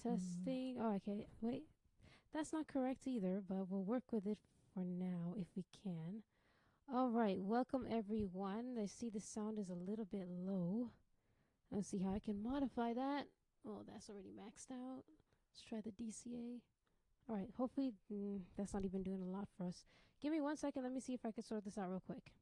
Testing. Oh, okay. Wait, that's not correct either, but we'll work with it for now if we can. All right, welcome everyone. I see the sound is a little bit low. Let's see how I can modify that. Oh, that's already maxed out. Let's try the DCA. All right, hopefully that's not even doing a lot for us. Give me 1 second. Let me see if I can sort this out real quick.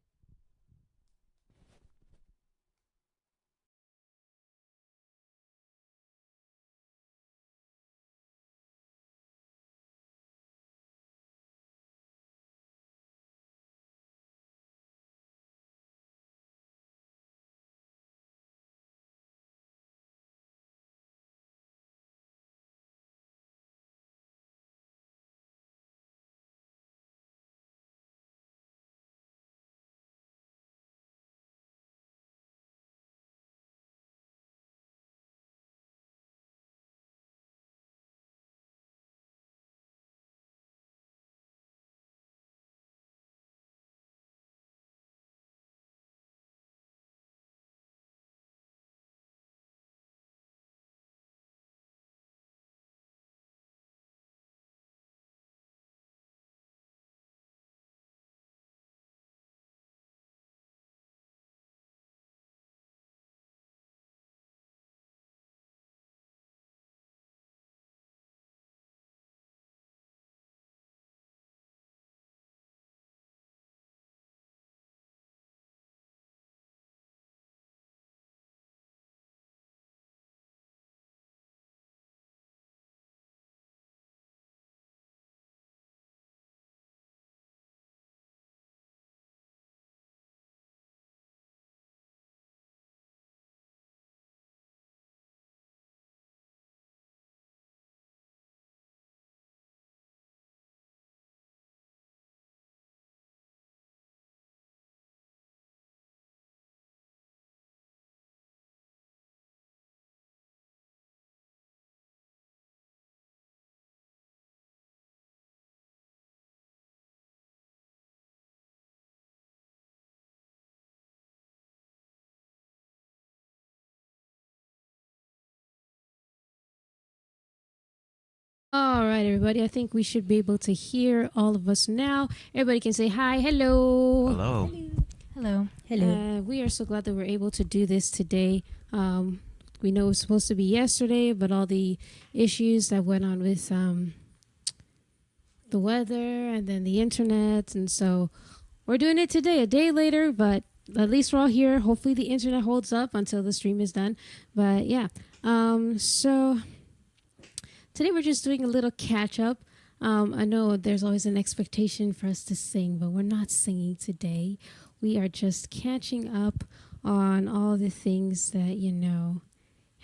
All right, everybody. I think we should be able to hear all of us now. Everybody can say hi, hello. Hello. Hello. Hello. We are so glad that we're able to do this today. We know it was supposed to be yesterday, but all the issues that went on with the weather and then the internet. And so we're doing it today, a day later, but at least we're all here. Hopefully the internet holds up until the stream is done. But yeah, so today we're just doing a little catch up. I know there's always an expectation for us to sing, but we're not singing today. We are just catching up on all the things that,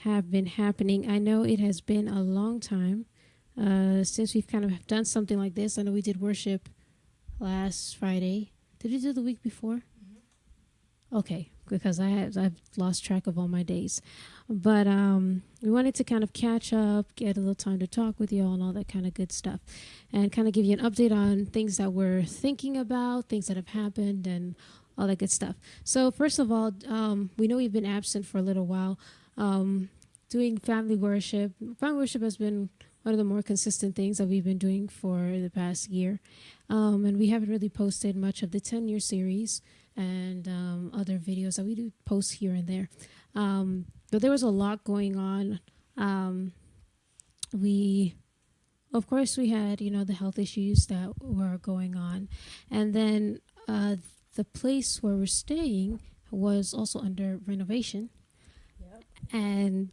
have been happening. I know it has been a long time since we've kind of done something like this. I know we did worship last Friday. Did we do the week before? Mm-hmm. Okay, because I've lost track of all my days. But we wanted to kind of catch up, get a little time to talk with you all and all that kind of good stuff. And kind of give you an update on things that we're thinking about, things that have happened, and all that good stuff. So first of all, we know we've been absent for a little while. Doing family worship. Family worship has been one of the more consistent things that we've been doing for the past year. And we haven't really posted much of the 10-year series and other videos that we do post here and there. But there was a lot going on. Of course, we had, the health issues that were going on. And then the place where we're staying was also under renovation. Yep. And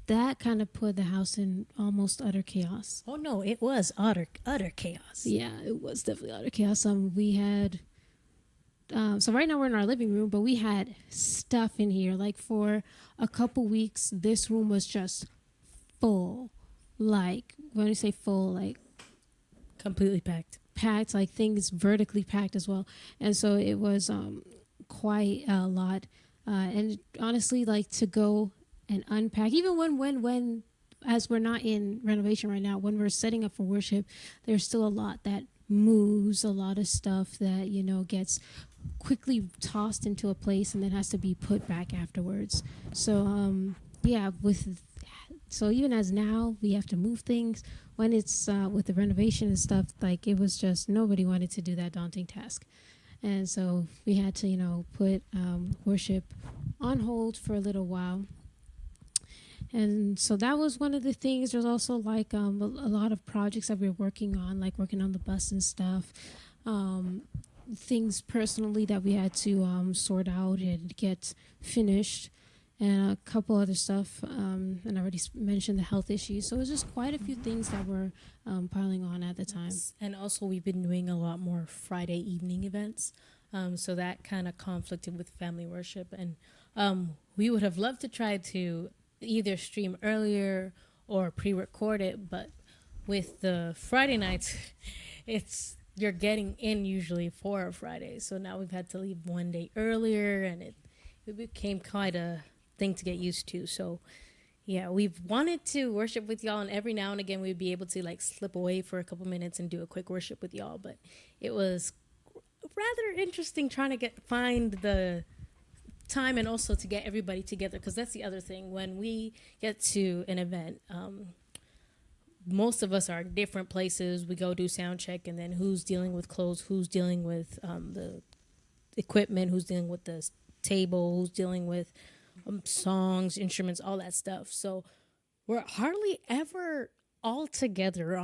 that kind of put the house in almost utter chaos. Oh no, it was utter chaos. Yeah, it was definitely utter chaos. We had so right now we're in our living room, but we had stuff in here. Like for a couple weeks, this room was just full. Like when you say full, like completely packed, like things vertically packed as well. And so it was quite a lot. And honestly, like to go and unpack, even when as we're not in renovation right now, when we're setting up for worship, there's still a lot that moves, a lot of stuff that gets quickly tossed into a place and then has to be put back afterwards. So yeah, with So even as now we have to move things when it's with the renovation and stuff, like it was just nobody wanted to do that daunting task. And so we had to, put worship on hold for a little while. And so that was one of the things. There's also like a lot of projects that we're working on, like working on the bus and stuff. Um, Things personally that we had to sort out and get finished, and a couple other stuff. And I already mentioned the health issues. So it was just quite a few things that were piling on at the time. And also, we've been doing a lot more Friday evening events. So that kind of conflicted with family worship. And we would have loved to try to either stream earlier or pre-record it. But with the Friday nights, you're getting in usually for a Friday. So now we've had to leave one day earlier, and it became quite a thing to get used to. So yeah, we've wanted to worship with y'all, and every now and again we'd be able to like slip away for a couple minutes and do a quick worship with y'all. But it was rather interesting trying to find the time and also to get everybody together, because that's the other thing. When we get to an event, most of us are in different places. We go do sound check, and then who's dealing with clothes, who's dealing with the equipment, who's dealing with the table, who's dealing with songs, instruments, all that stuff. So we're hardly ever all together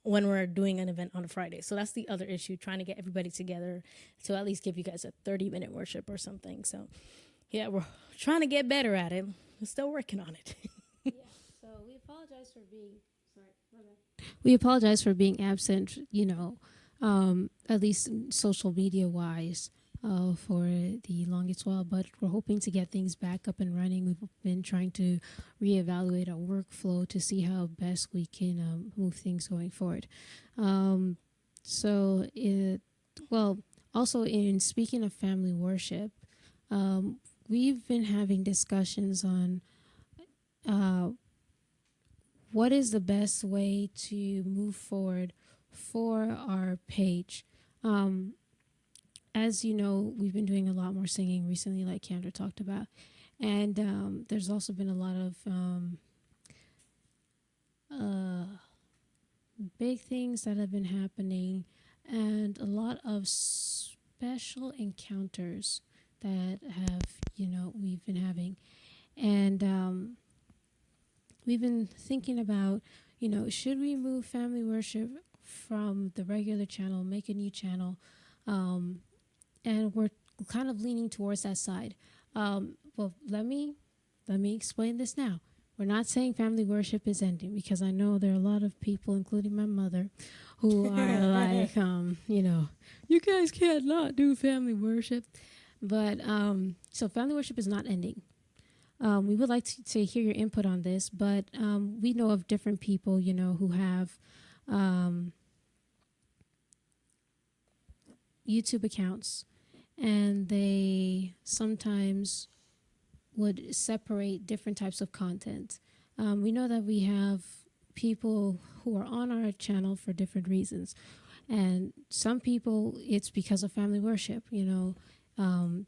when we're doing an event on a Friday. So that's the other issue, trying to get everybody together to at least give you guys a 30-minute worship or something. So yeah, we're trying to get better at it. We're still working on it. Yeah. So we apologize for being we apologize for being absent, at least social media wise, for the longest while, but we're hoping to get things back up and running. We've been trying to reevaluate our workflow to see how best we can move things going forward. Also in speaking of family worship, we've been having discussions on what is the best way to move forward for our page. As you know, we've been doing a lot more singing recently, like Kendra talked about. And there's also been a lot of big things that have been happening, and a lot of special encounters that we've been having. And we've been thinking about, should we move family worship from the regular channel, make a new channel? And we're kind of leaning towards that side. Well, let me explain this now. We're not saying family worship is ending, because I know there are a lot of people, including my mother, who are like, you guys can't not do family worship. But so family worship is not ending. We would like to hear your input on this, but we know of different people, who have YouTube accounts, and they sometimes would separate different types of content. We know that we have people who are on our channel for different reasons, and some people, it's because of family worship. The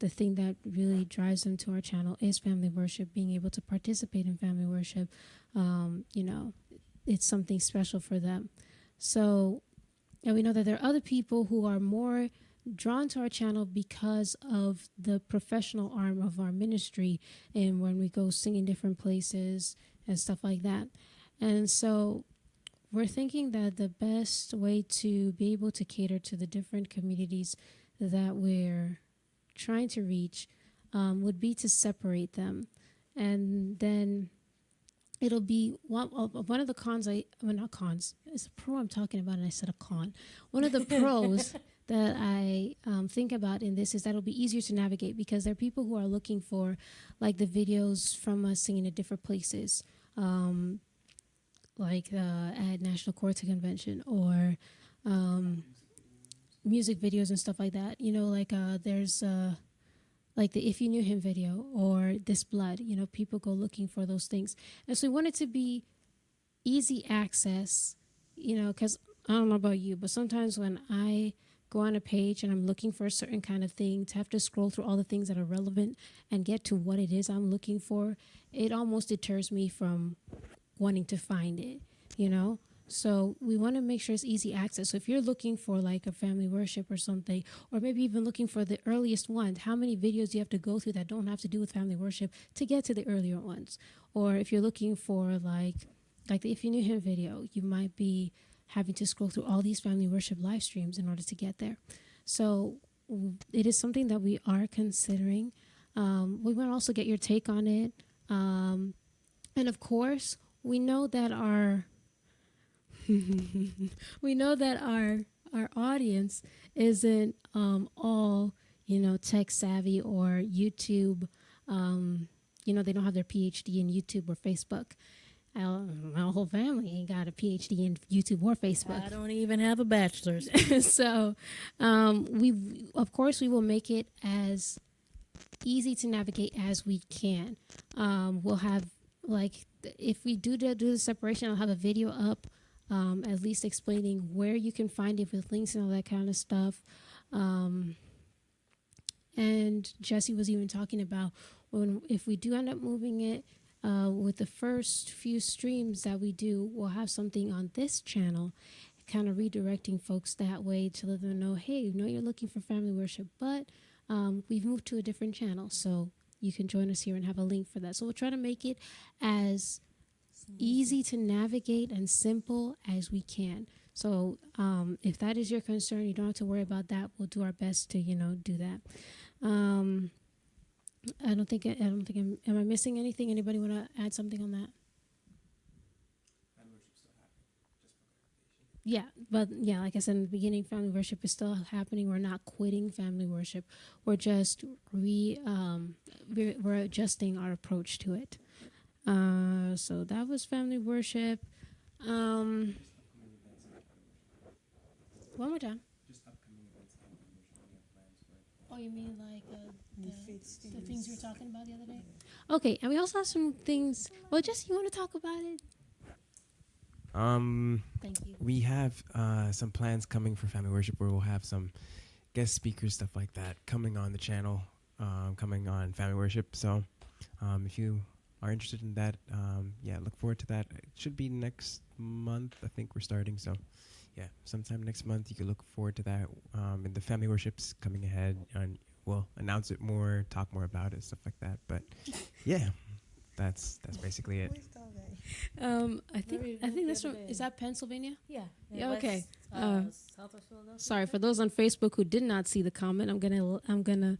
thing that really drives them to our channel is family worship, being able to participate in family worship. It's something special for them. So, and we know that there are other people who are more drawn to our channel because of the professional arm of our ministry, and when we go sing in different places and stuff like that. And so we're thinking that the best way to be able to cater to the different communities that we're trying to reach would be to separate them. And then it'll be one of the cons, not cons, it's a pro I'm talking about, and I said a con. One of the pros that I think about in this is that it'll be easier to navigate, because there are people who are looking for like the videos from us singing at different places, like at National Quartet Convention, or music videos and stuff like that. There's like the If You Knew Him video or This Blood. People go looking for those things. And so we want it to be easy access, because I don't know about you, but sometimes when I go on a page and I'm looking for a certain kind of thing, to have to scroll through all the things that are relevant and get to what it is I'm looking for, it almost deters me from wanting to find it, you know? So we want to make sure it's easy access. So if you're looking for like a family worship or something, or maybe even looking for the earliest ones, how many videos do you have to go through that don't have to do with family worship to get to the earlier ones? Or if you're looking for like the If You Knew Him video, you might be having to scroll through all these family worship live streams in order to get there. So it is something that we are considering. We want to also get your take on it. And of course, we know that our we know that our audience isn't all tech savvy or YouTube. They don't have their PhD in YouTube or Facebook. My whole family ain't got a PhD in YouTube or Facebook. I don't even have a bachelor's. So we will make it as easy to navigate as we can. We'll have, like, if we do the separation, I'll have a video up at least explaining where you can find it with links and all that kind of stuff. And Jesse was even talking about if we do end up moving it, with the first few streams that we do, we'll have something on this channel, kind of redirecting folks that way to let them know, hey, you're looking for family worship, but we've moved to a different channel, so you can join us here and have a link for that. So we'll try to make it as easy to navigate and simple as we can. So if that is your concern, you don't have to worry about that. We'll do our best to do that. I don't think am I missing anything? Anybody want to add something on that? Family worship still happening, just for clarification. Yeah, but yeah, like I said in the beginning, family worship is still happening. We're not quitting family worship. We're just we're adjusting our approach to it. So that was family worship. One more time. Just upcoming events and family worship. We have plans for. Oh, you mean like the things we were talking about the other day? Okay, and we also have some things. Well, Jesse, you want to talk about it? Thank you. We have some plans coming for family worship where we'll have some guest speakers, stuff like that, coming on the channel, coming on family worship. So if you are interested in that, look forward to that. It should be next month. I think we're starting. So yeah, sometime next month you can look forward to that. And the family worship's coming ahead, and we'll announce it more, talk more about it, stuff like that. But yeah, that's basically it. I think that's from. Is that Pennsylvania? Yeah. Yeah. Okay. South of Philadelphia. Sorry for those on Facebook who did not see the comment. I'm gonna.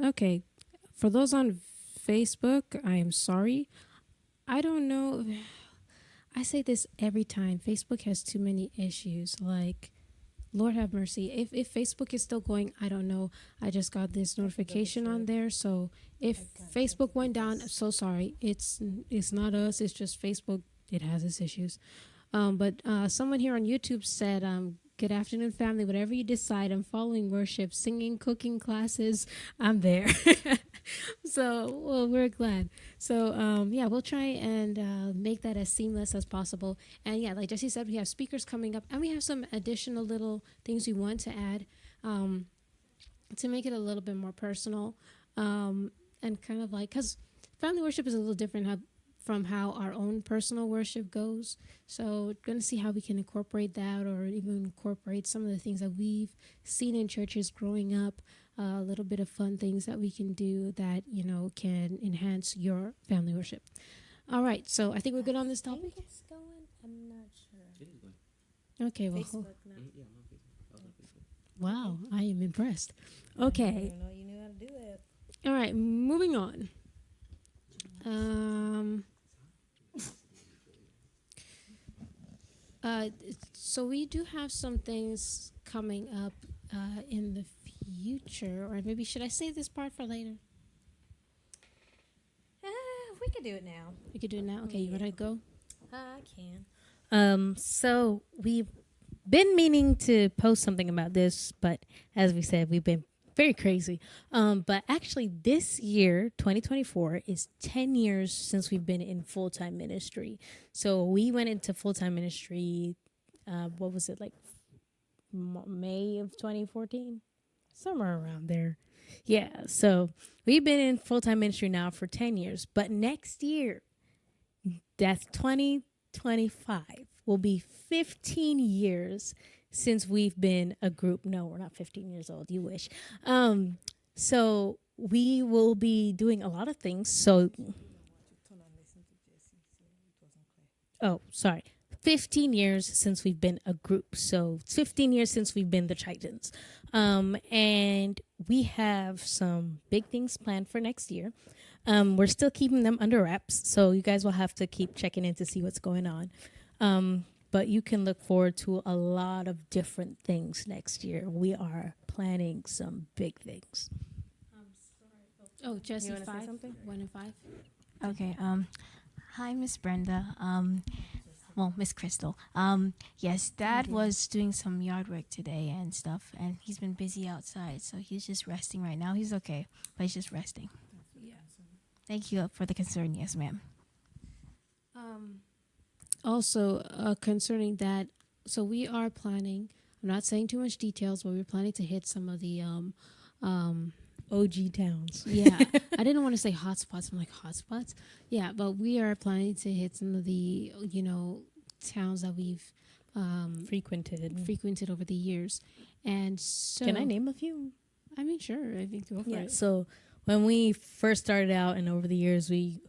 Okay, for those on Facebook, I am sorry. I don't know. I say this every time. Facebook has too many issues. Like, Lord have mercy. If Facebook is still going, I don't know. I just got this notification on there. So if Facebook went down, I'm so sorry. It's not us. It's just Facebook. It has its issues. But someone here on YouTube said, good afternoon, family. Whatever you decide, I'm following worship, singing, cooking classes. I'm there. So, well, we're glad. So, we'll try and make that as seamless as possible. And yeah, like Jesse said, we have speakers coming up, and we have some additional little things we want to add to make it a little bit more personal, and kind of like, because family worship is a little different from how our own personal worship goes. So going to see how we can incorporate that, or even incorporate some of the things that we've seen in churches growing up, a little bit of fun things that we can do that, can enhance your family worship. All right. So I think we're good on this topic. I think it's going. I'm not sure. It is going. Okay. Well, Facebook now. Yeah, I'm on Facebook. I was on Facebook. wow. I am impressed. Okay. I didn't know you knew how to do that. All right. Moving on. So we do have some things coming up in the future, or maybe should I save this part for later? We could do it now. We could do it now. Okay, you ready to go? I can. So we've been meaning to post something about this, but as we said, we've been very crazy. But actually, this year, 2024, is 10 years since we've been in full-time ministry. So we went into full-time ministry, what was it, like May of 2014? somewhere around there. Yeah. So we've been in full time ministry now for 10 years, but next year, that's 2025, will be 15 years since we've been a group. No, we're not 15 years old. You wish. So we will be doing a lot of things. So, oh, sorry. 15 years since we've been a group. So 15 years since we've been the Chitans. And we have some big things planned for next year. We're still keeping them under wraps. So you guys will have to keep checking in to see what's going on. But you can look forward to a lot of different things next year. We are planning some big things. Oh, Jesse, You wanna say 5, something? 1 and 5. Okay. Hi, Miss Brenda. Miss Crystal. Yes, Dad was doing some yard work today and stuff, and he's been busy outside, so he's just resting right now. He's okay, but he's just resting. Yeah. Thank you for the concern. Yes, ma'am. Also, concerning that, so we are planning. I'm not saying too much details, but we're planning to hit some of the OG towns. yeah. I didn't want to say hotspots. I'm like hotspots. Yeah, but we are planning to hit some of the towns that we've frequented over the years. And so, Can I name a few? I mean, sure. I think go for it. So when we first started out and over the years, we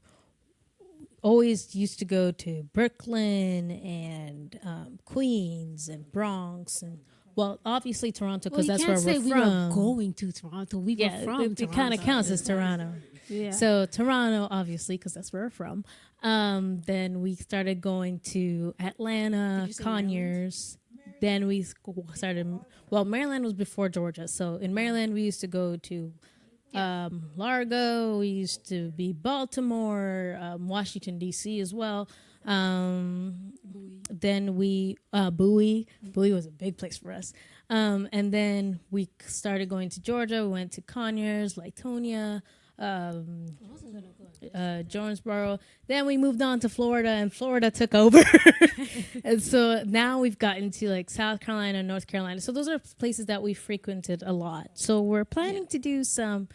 always used to go to Brooklyn and Queens and Bronx and, well, obviously Toronto, because that's where we're from. We were going to Toronto. We were from Toronto. It kind of counts as Toronto. Yeah. So Toronto, obviously, because that's where we're from. Then we started going to Atlanta, Conyers. Then we started, well, Maryland was before Georgia. So in Maryland, we used to go to Largo. We used to be Baltimore, Washington, D.C. as well. Then we, Bowie was a big place for us. And then we started going to Georgia. We went to Conyers, Latonia, Jonesboro. Then we moved on to Florida, and Florida took over. And so now we've gotten to like South Carolina, North Carolina. So those are places that we frequented a lot. So we're planning to do some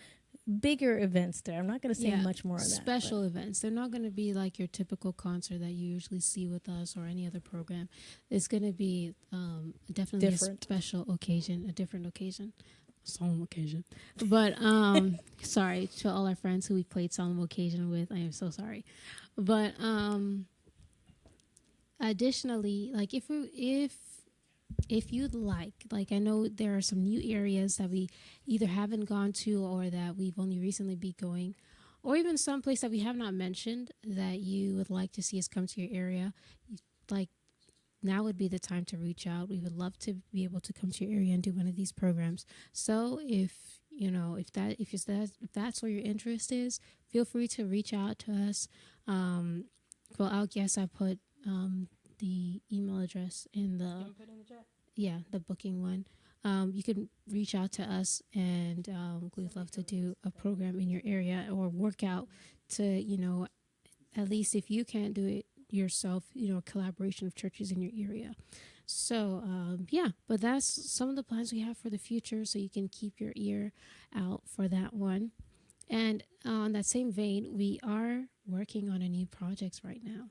bigger events there. I'm not going to say much more of that. Special events. They're not going to be like your typical concert that you usually see with us or any other program. It's going to be definitely different. A special occasion, a different occasion. Solemn occasion. But sorry to all our friends who we played solemn occasion with. I am so sorry. But additionally, like if you'd like I know there are some new areas that we either haven't gone to or that we've only recently been going, or even some place that we have not mentioned that you would like to see us come to your area, like now would be the time to reach out. We would love to be able to come to your area and do one of these programs. So if that's where your interest is, feel free to reach out to us. I put the email address in the the booking one. You can reach out to us, and we'd love to do a program in your area or work out to at least if you can't do it yourself, a collaboration of churches in your area. So but that's some of the plans we have for the future, so you can keep your ear out for that one. And on that same vein, we are working on a new project right now.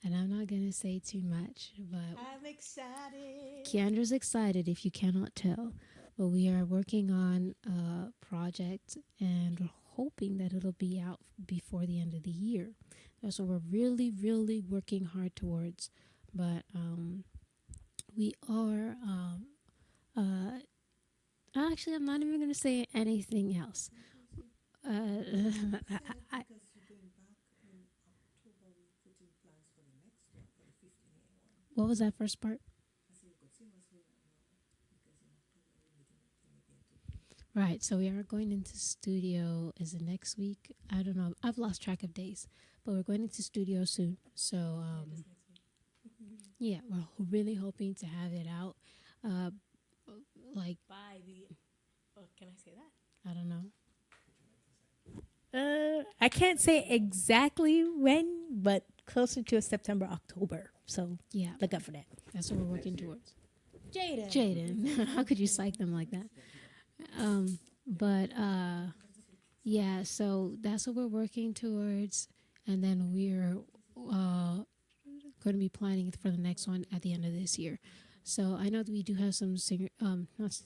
And I'm not going to say too much, but I'm excited. Keandra's excited if you cannot tell. But we are working on a project and we're hoping that it'll be out before the end of the year. That's what we're really, really working hard towards. But we are, actually, I'm not even going to say anything else. What was that first part? Right, so we are going into studio. Is it next week? I don't know. I've lost track of days, but we're going into studio soon. So, we're really hoping to have it out. By the, can I say that? I don't know. I can't say exactly when, but closer to September, October. So look out for that. That's what we're working towards. Jaden. How could you psych them like that? But yeah, so that's what we're working towards, and then we're going to be planning for the next one at the end of this year. So I know that we do have some not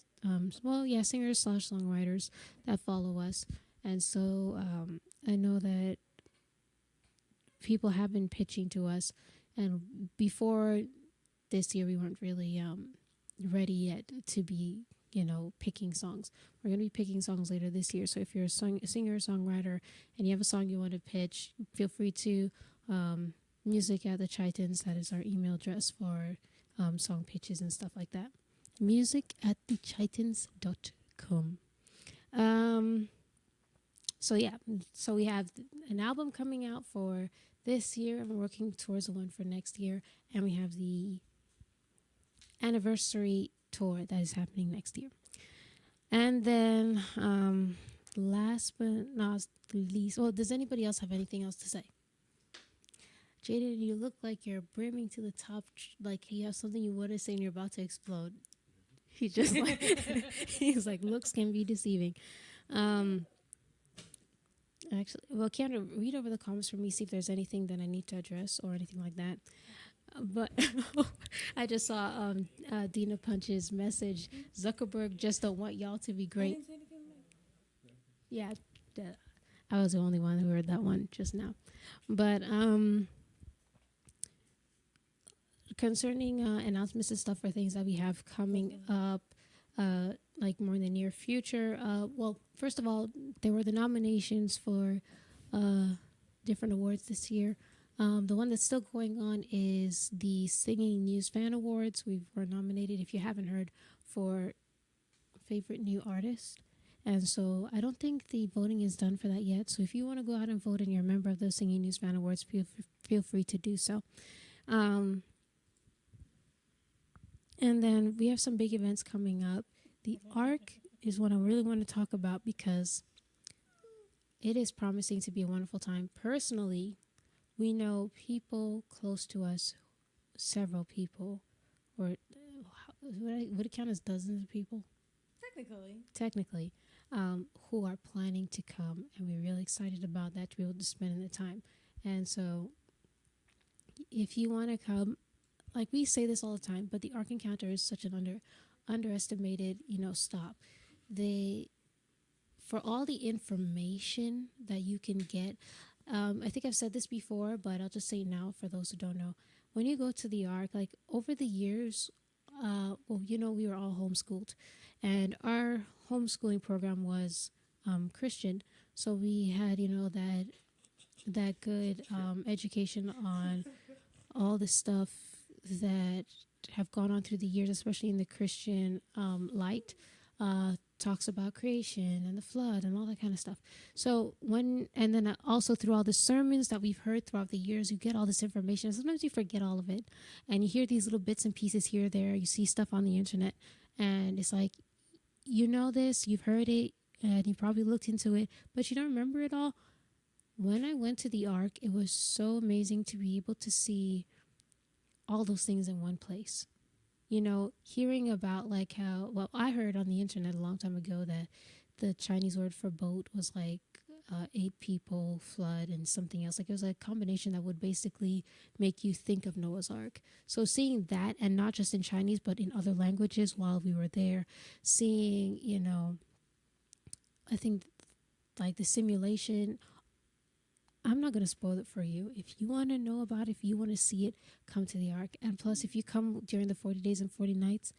well, yeah, singers slash songwriters that follow us, and so I know that people have been pitching to us, and before this year we weren't really ready yet to be picking songs. We're going to be picking songs later this year, so if you're a singer songwriter and you have a song you want to pitch, feel free to music at the Chitans. That is our email address for song pitches and stuff like that. Music at thechitans.com. So yeah, so we have an album coming out for this year, and we're working towards the one for next year, and we have the anniversary tour that is happening next year. And then last but not least, well, does anybody else have anything else to say? Jaden, you look like you're brimming to the top, like you have something you want to say and you're about to explode. He just like he's like, looks can be deceiving. Actually, well, Keandra, read over the comments for me, see if there's anything that I need to address or anything like that. But I just saw Dina Punch's message. Zuckerberg just don't want y'all to be great. Yeah, I was the only one who heard that one just now. But concerning announcements and stuff for things that we have coming up, like more in the near future. Well, first of all, there were the nominations for different awards this year. The one that's still going on is the Singing News Fan Awards. We were nominated, if you haven't heard, for favorite new artist. And so I don't think the voting is done for that yet. So if you want to go out and vote and you're a member of the Singing News Fan Awards, feel free to do so. And then we have some big events coming up. The Ark is what I really want to talk about because it is promising to be a wonderful time. Personally, we know people close to us, several people, or would it count as dozens of people? Technically, who are planning to come, and we're really excited about that, to be able to spend the time. And so if you want to come, like we say this all the time, but the Ark Encounter is such an underestimated, stop. For all the information that you can get, I think I've said this before, but I'll just say it now for those who don't know. When you go to the Ark, like over the years, we were all homeschooled, and our homeschooling program was Christian, so we had that good education on all the stuff that have gone on through the years, especially in the Christian light, talks about creation and the flood and all that kind of stuff. So and then also through all the sermons that we've heard throughout the years, you get all this information. Sometimes you forget all of it, and you hear these little bits and pieces here or there. You see stuff on the internet, and it's like, this, you've heard it, and you probably looked into it, but you don't remember it all. When I went to the Ark, it was so amazing to be able to see all those things in one place. Hearing about like how, well, I heard on the internet a long time ago that the Chinese word for boat was like 8 people, flood, and something else. Like it was a combination that would basically make you think of Noah's Ark. So seeing that, and not just in Chinese, but in other languages while we were there, seeing, I think like the simulation, I'm not going to spoil it for you. If you want to know about it, if you want to see it, come to the Ark. And plus, if you come during the 40 days and 40 nights,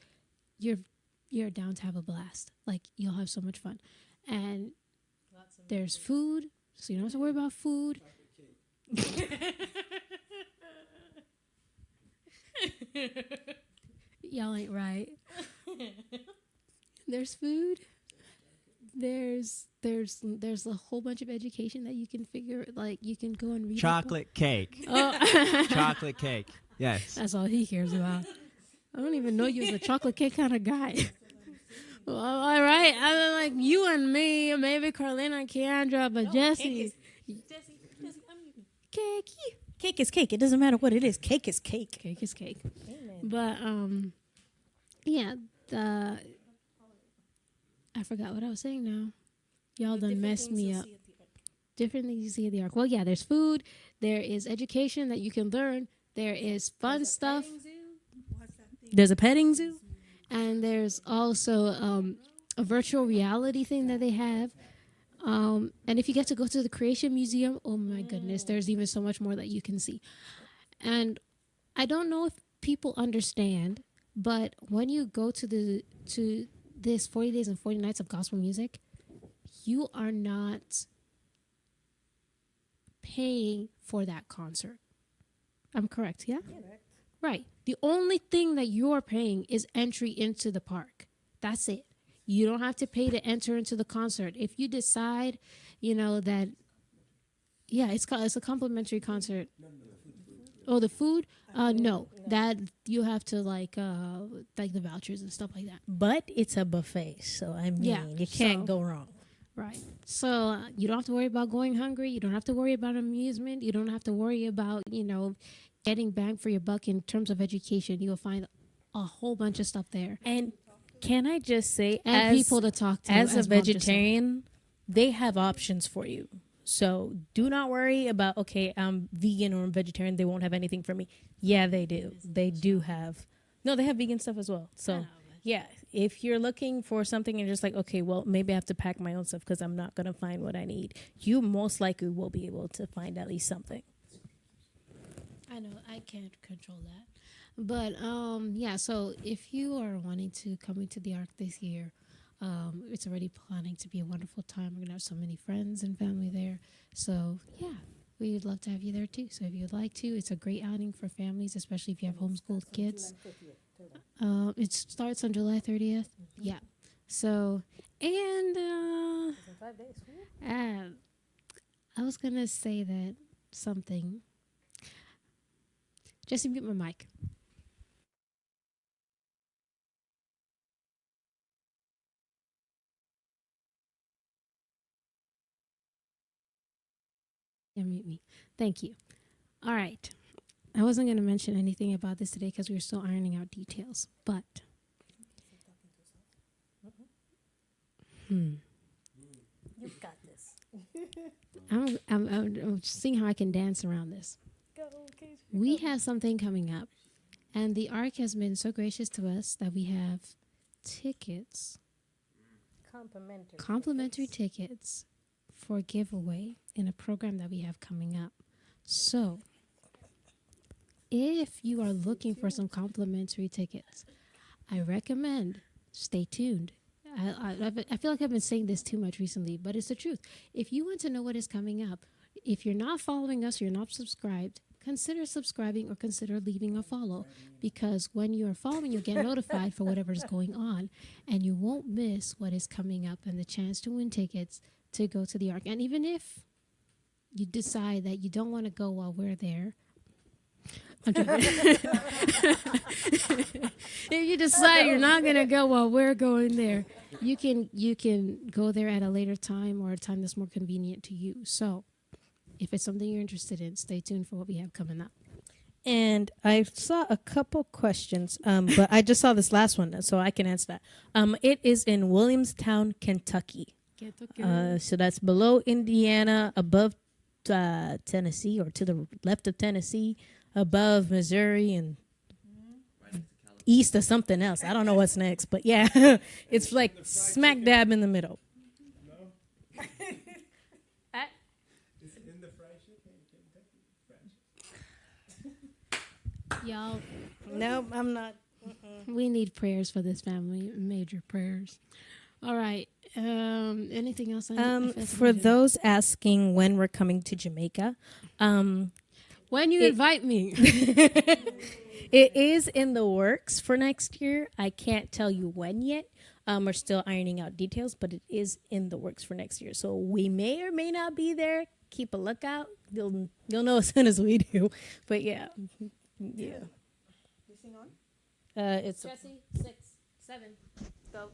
you're down to have a blast. Like, you'll have so much fun. And there's food, so you don't have to worry about food. Y'all ain't right. There's food. There's a whole bunch of education that you can figure, like you can go and read. Chocolate cake. Oh. Chocolate cake. Yes. That's all he cares about. I don't even know you as a chocolate cake kind of guy. Well, all right. I mean, like you and me, maybe Carlina and Keandra, but Jesse. Cake. Cake is cake. It doesn't matter what it is. Cake is cake. Cake is cake. Amen. But yeah, I forgot what I was saying now. Y'all done messed me up. Different things you see at the Ark. Well, yeah, there's food. There is education that you can learn. There is fun stuff. There's a petting zoo. And there's also a virtual reality thing that they have. And if you get to go to the Creation Museum, oh my goodness, there's even so much more that you can see. And I don't know if people understand, but when you go to this 40 days and 40 nights of gospel music, you are not paying for that concert. I'm correct, yeah? Correct. Right. The only thing that you're paying is entry into the park. That's it. You don't have to pay to enter into the concert. If you decide, that, yeah, it's a complimentary concert. Oh, the food? No, that you have to like the vouchers and stuff like that. But it's a buffet, so I mean, you can't go wrong. Right. So you don't have to worry about going hungry. You don't have to worry about amusement. You don't have to worry about, getting bang for your buck in terms of education. You will find a whole bunch of stuff there. And can I just say, and people to talk to. As a vegetarian, they have options for you. So do not worry about, okay, I'm vegan or I'm vegetarian. They won't have anything for me. Yeah, they do. They do have. No, they have vegan stuff as well. So, yeah, if you're looking for something and you're just like, okay, well, maybe I have to pack my own stuff because I'm not going to find what I need, you most likely will be able to find at least something. I know. I can't control that. But, yeah, so if you are wanting to come into the Ark this year, it's already planning to be a wonderful time. We're going to have so many friends and family there. So, yeah, we would love to have you there, too. So if you would like to, it's a great outing for families, especially if you have homeschooled kids. It starts on July 30th. Yeah. So, and I was going to say that something. Jesse, mute my mic. Yeah, mute me. Thank you. All right. I wasn't going to mention anything about this today because we were still ironing out details, but you've got this. I'm seeing how I can dance around this. We have something coming up, and the Ark has been so gracious to us that we have tickets, complimentary tickets for giveaway in a program that we have coming up. So, if you are looking for some complimentary tickets, I recommend stay tuned. I feel like I've been saying this too much recently, but it's the truth. If you want to know what is coming up, if you're not following us, you're not subscribed, consider subscribing or consider leaving a follow, because when you are following, you'll get notified for whatever is going on, and you won't miss what is coming up and the chance to win tickets to go to the Ark. And even if you decide that you don't want to go while we're there, I'm joking. If you decide you're not gonna go while we're going there, you can go there at a later time or a time that's more convenient to you. So, if it's something you're interested in, stay tuned for what we have coming up. And I saw a couple questions, but I just saw this last one, so I can answer that. It is in Williamstown, Kentucky. So that's below Indiana, above Tennessee, or to the left of Tennessee, above Missouri, and east of something else. I don't know what's next, but yeah, it's like smack dab in the middle. Y'all, no, I'm not. We need prayers for this family, major prayers. All right. Anything else? For those asking when we're coming to Jamaica, when you invite me. It is in the works for next year. I can't tell you when yet. We're still ironing out details, but it is in the works for next year. So we may or may not be there. Keep a lookout. You'll know as soon as we do. But yeah. This thing on? It's Jesse, 6, 7. Go.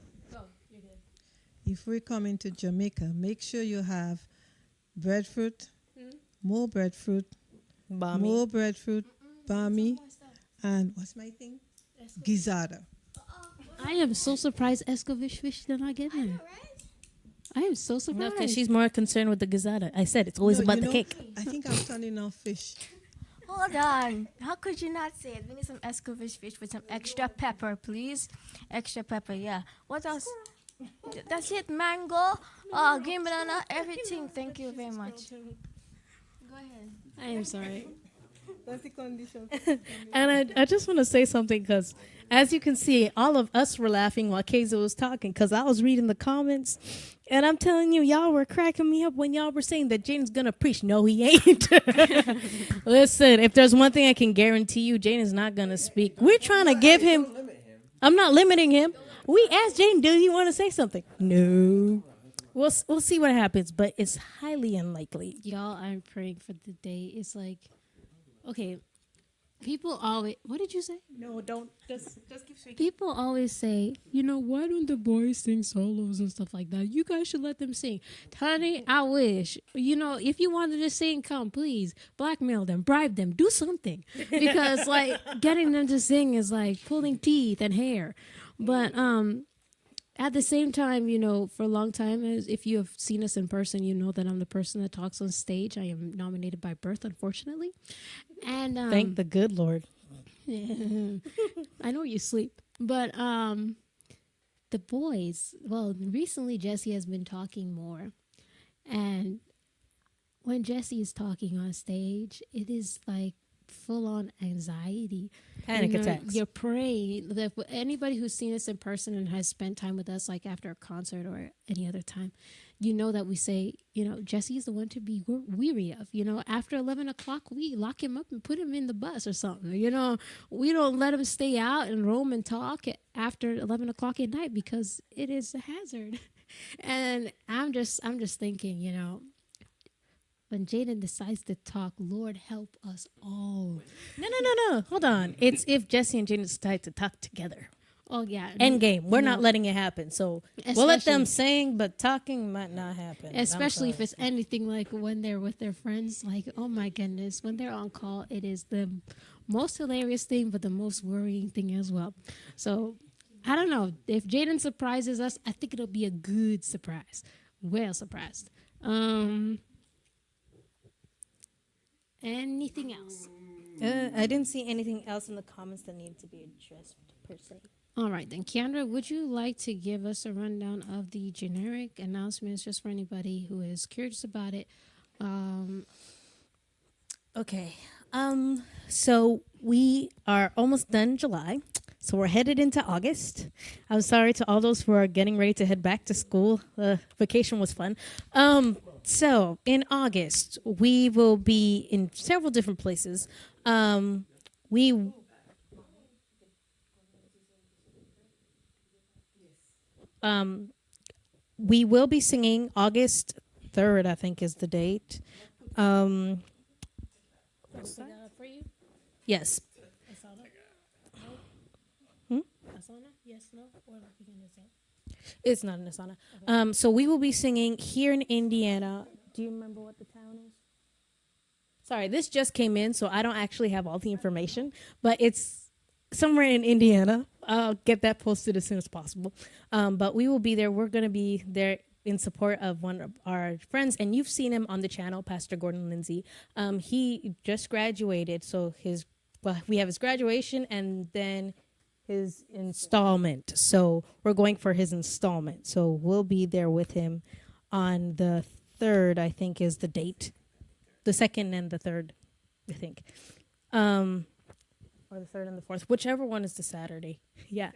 You're good. If we're coming to Jamaica, make sure you have breadfruit, more breadfruit, more breadfruit, balmy, and what's my thing? Gizzardo. I I am so surprised Escovitch fish did not get in. I am so No, surprised. because she's more concerned with the gazada. I said it's always No, about you the know, cake. I think I'm turning off fish. Hold on. How could you not say it? We need some Escovitch fish with some extra pepper, please. Extra pepper, yeah. What else? That's it. Mango, green banana, everything. Thank you very much. Go ahead. I am sorry. That's the condition. And I just want to say something because, as you can see, all of us were laughing while Keizo was talking because I was reading the comments. And I'm telling you, y'all were cracking me up when y'all were saying that Jaden's going to preach. No, he ain't. Listen, if there's one thing I can guarantee you, Jaden's not going to speak. We're trying to give him. I'm not limiting him. We asked Jaden, do you want to say something? No. We'll see what happens, but it's highly unlikely. Y'all, I'm praying for the day. It's like, okay, people always, what did you say? No, don't. Just keep speaking. People always say, why don't the boys sing solos and stuff like that? You guys should let them sing. Honey, I wish. If you wanted to sing, come, please. Blackmail them, bribe them, do something. Because, getting them to sing is like pulling teeth and hair. But at the same time, for a long time, if you have seen us in person, you know that I'm the person that talks on stage. I am nominated by birth, unfortunately. And Thank the good Lord. I know you sleep. But the boys, well, recently Jesse has been talking more. And when Jesse is talking on stage, it is like full-on anxiety. Panic attacks. You're praying. Anybody who's seen us in person and has spent time with us, like after a concert or any other time, you know that we say, Jesse is the one to be weary of. After 11 o'clock, we lock him up and put him in the bus or something. We don't let him stay out and roam and talk after 11 o'clock at night because it is a hazard. And I'm just thinking, when Jaden decides to talk, Lord help us all. No. Hold on. It's if Jesse and Jaden decide to talk together. Oh, yeah. End game. We're not letting it happen. So we'll let them sing, but talking might not happen. Especially if it's anything like when they're with their friends. Like, oh, my goodness. When they're on call, it is the most hilarious thing, but the most worrying thing as well. So, I don't know. If Jaden surprises us, I think it'll be a good surprise. Well surprised. Anything else? I didn't see anything else in the comments that needed to be addressed per se. All right, then, Kiandra, would you like to give us a rundown of the generic announcements just for anybody who is curious about it? Okay. So we are almost done July. So we're headed into August. I'm sorry to all those who are getting ready to head back to school. Vacation was fun. So in August, we will be in several different places. We will be singing August 3rd, I think is the date. For you? Yes. Asana? Yes, no? Or like you can say? It's not in Asana. So we will be singing here in Indiana. Do you remember what the town is? Sorry, this just came in, so I don't actually have all the information, but it's somewhere in Indiana. I'll get that posted as soon as possible. But we will be there. We're going to be there in support of one of our friends, and you've seen him on the channel, Pastor Gordon Lindsay. He just graduated, so we have his graduation and then his installment. So we're going for his installment. So we'll be there with him on the 3rd, I think is the date. The 2nd and the 3rd, I think. Or the 3rd and the 4th, whichever one is the Saturday. Yeah.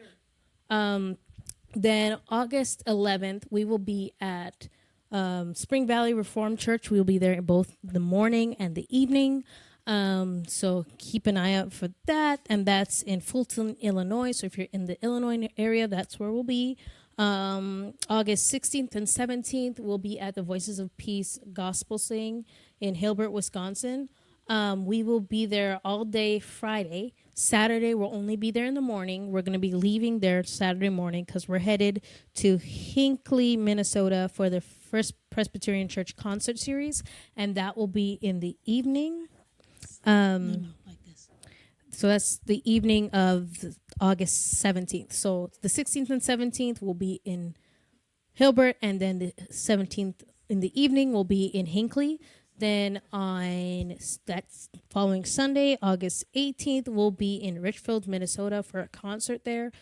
Then August 11th, we will be at Spring Valley Reformed Church. We'll be there in both the morning and the evening. So keep an eye out for that. And that's in Fulton, Illinois. So if you're in the Illinois area, that's where we'll be. August 16th and 17th, we'll be at the Voices of Peace Gospel Sing in Hilbert, Wisconsin. We will be there all day Friday. Saturday, we'll only be there in the morning. We're going to be leaving there Saturday morning because we're headed to Hinckley, Minnesota for the First Presbyterian Church concert series. And that will be in the evening. Like this. So that's the evening of August 17th. So the 16th and 17th will be in Hilbert, and then the 17th in the evening will be in Hinckley. Then on that's following Sunday, August 18th, we'll be in Richfield, Minnesota for a concert there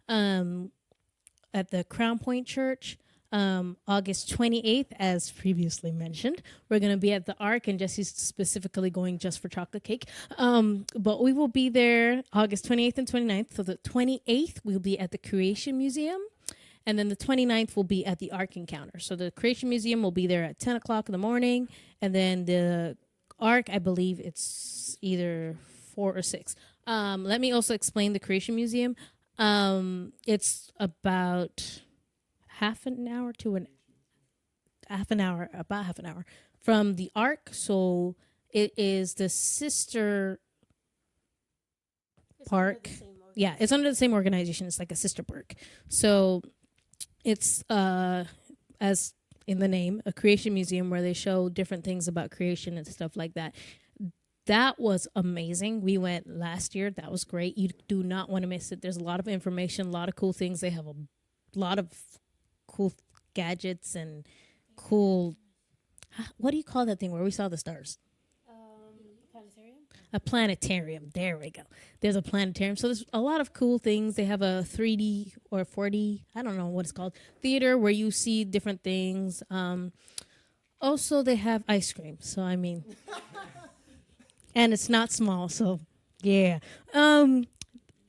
at the Crown Point Church. August 28th, as previously mentioned, we're going to be at the Ark, and Jesse's specifically going just for chocolate cake. But we will be there August 28th and 29th. So the 28th, we'll be at the Creation Museum. And then the 29th will be at the Ark Encounter. So the Creation Museum will be there at 10 o'clock in the morning. And then the Ark, I believe it's either 4 or 6. Let me also explain the Creation Museum. It's about half an hour from the Ark. So it is the sister park. Yeah, it's under the same organization. It's like a sister park. So it's as in the name, a creation museum where they show different things about creation and stuff like that. That was amazing. We went last year. That was great. You do not want to miss it. There's a lot of information, a lot of cool things. They have a lot of cool gadgets and cool, what do you call that thing where we saw the stars? A planetarium. There we go. There's a planetarium. So there's a lot of cool things. They have a 3D or 4D, I don't know what it's called, theater where you see different things. Also, they have ice cream. So, I mean, and it's not small. So, yeah. And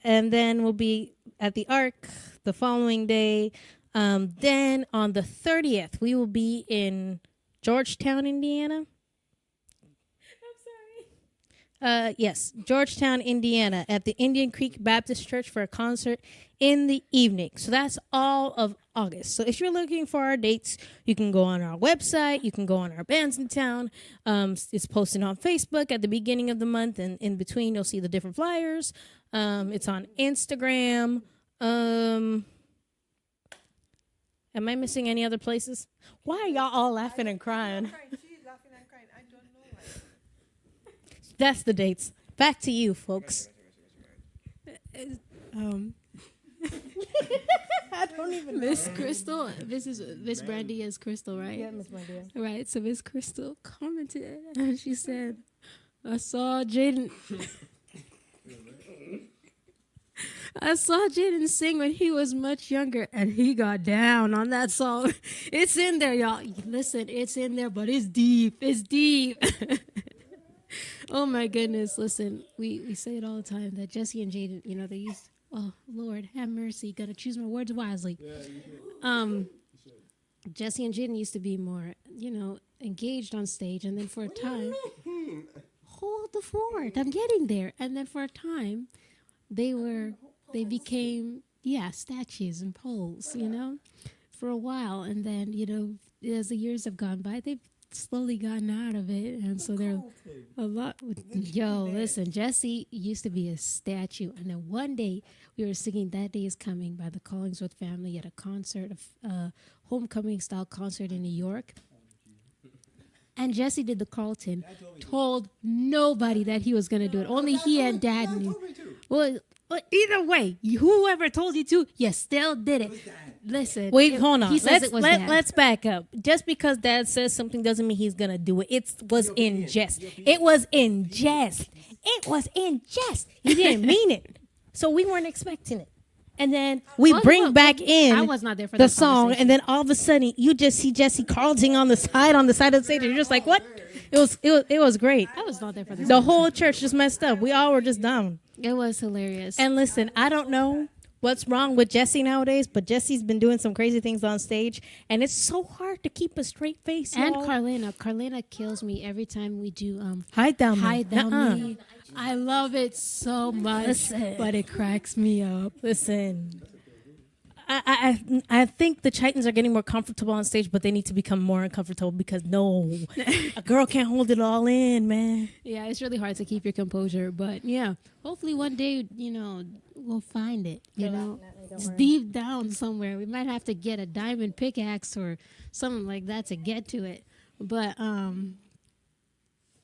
then we'll be at the Ark the following day. Then on the 30th, we will be in Georgetown, Indiana. Yes, Georgetown, Indiana, at the Indian Creek Baptist Church for a concert in the evening. So that's all of August. So if you're looking for our dates, you can go on our website. You can go on our Bands in Town. It's posted on Facebook at the beginning of the month, and in between you'll see the different flyers. It's on Instagram. Am I missing any other places? Why are y'all all laughing and crying? That's the dates. Back to you, folks. I don't even. Miss Crystal, Miss Brandy is Crystal, right? Yeah, Miss Brandy. Right. So Miss Crystal commented, and she said, "I saw Jaden. I saw Jaden sing when he was much younger, and he got down on that song. It's in there, y'all. Listen, it's in there, but it's deep. It's deep." Oh my goodness! Listen, we say it all the time that Jesse and Jaden, they used. Oh Lord, have mercy. Gotta choose my words wisely. Jesse and Jaden used to be more, engaged on stage, and then for a time, hold the fort. I'm getting there. And then for a time, they became statues and poles. For a while, and then as the years have gone by, they've slowly gotten out of it, and so they're a lot. Listen, Jesse used to be a statue, and then one day we were singing "That Day Is Coming" by the Collingsworth family at a concert, a homecoming style concert in New York. And Jesse did the Carlton, told nobody that he was going to do it. Only he and Dad knew. Well, either way, whoever told you to, you still did it. Listen. Wait, hold on. He says it was Dad. Let's back up. Just because Dad says something doesn't mean he's going to do it. It was in jest. It was in jest. It was in jest. He didn't mean it. So we weren't expecting it. And then we bring back in I was not there for the song, and then all of a sudden you just see Jesse Carlton on the side of the stage, and you're just like, what? It was great. I was not there for this. The whole church just messed up. We all were just dumb. It was hilarious. And listen, I don't know what's wrong with Jesse nowadays, but Jesse's been doing some crazy things on stage, and it's so hard to keep a straight face. And y'all. Carlina kills me every time we do Hide Down Me. I love it so much, but it cracks me up. Listen, I think the Chitans are getting more comfortable on stage, but they need to become more uncomfortable because a girl can't hold it all in, man. Yeah, it's really hard to keep your composure, but yeah, hopefully one day, we'll find it, It's deep down somewhere. We might have to get a diamond pickaxe or something like that to get to it. But,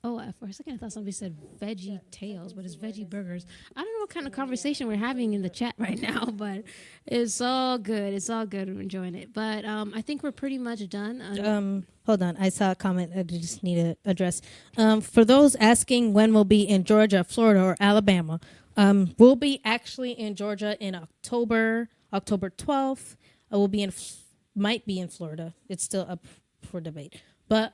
Oh, for a second I thought somebody said veggie tails, but it's veggie burgers. I don't know what kind of conversation we're having in the chat right now, but it's all good. It's all good. I'm enjoying it. But I think we're pretty much done. Hold on. I saw a comment I just need to address. For those asking when we'll be in Georgia, Florida, or Alabama, we'll be actually in Georgia in October 12th. We'll be might be in Florida. It's still up for debate. But